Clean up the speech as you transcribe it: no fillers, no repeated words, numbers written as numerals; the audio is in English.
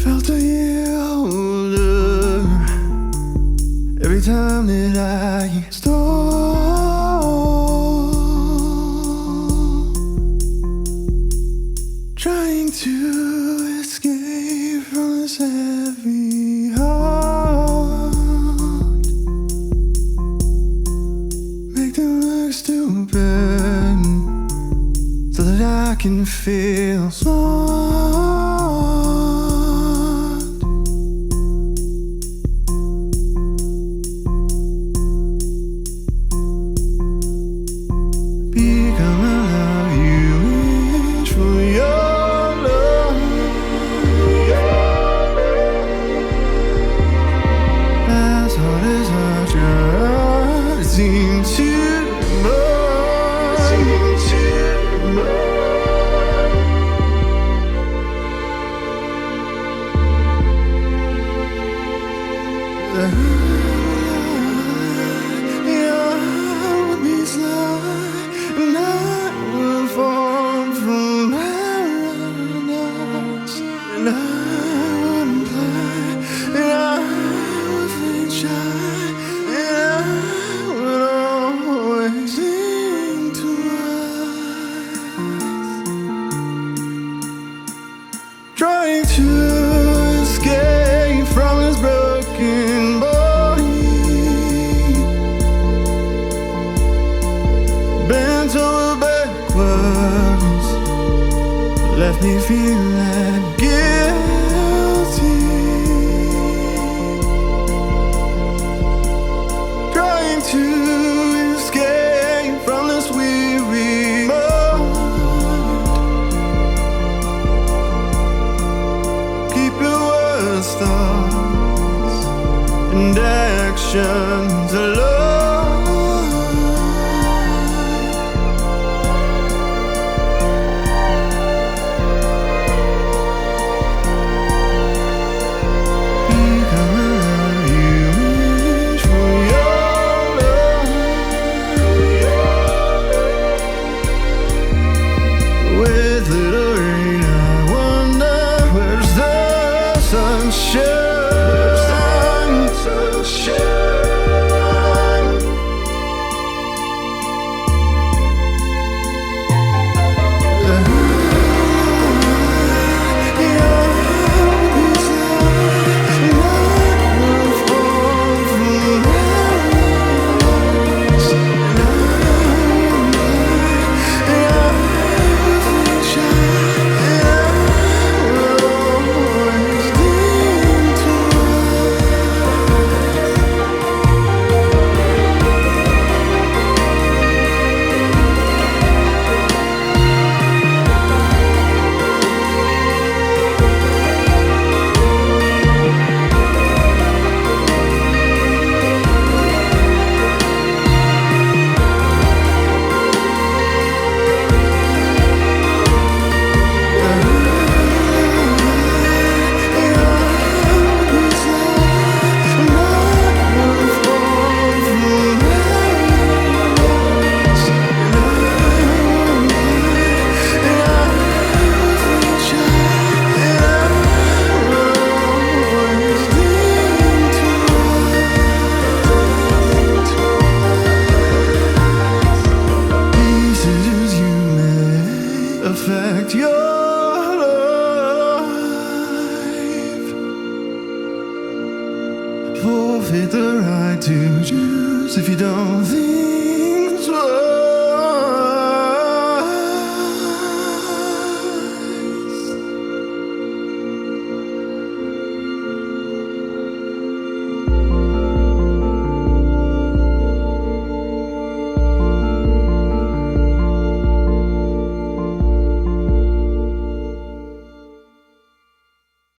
Felt a year older every time that I stole. Trying to escape from this heavy heart. Make them look stupid so that I can feel smart. Become a love you wish for your love. As hard as I try, it seems too much. Yeah, would be sly, and I will fall from paradise, and I would play, and I would think shy, and I would always think twice. Trying to escape from this broken body, bent over backwards, left me feeling guilty. Trying to escape from this weary mind. Keep your words, thoughts, and actions alive. Become a love you wish for your love. With little rain, I wonder where's the sunshine. Affect your life. Forfeit the right to choose if you don't think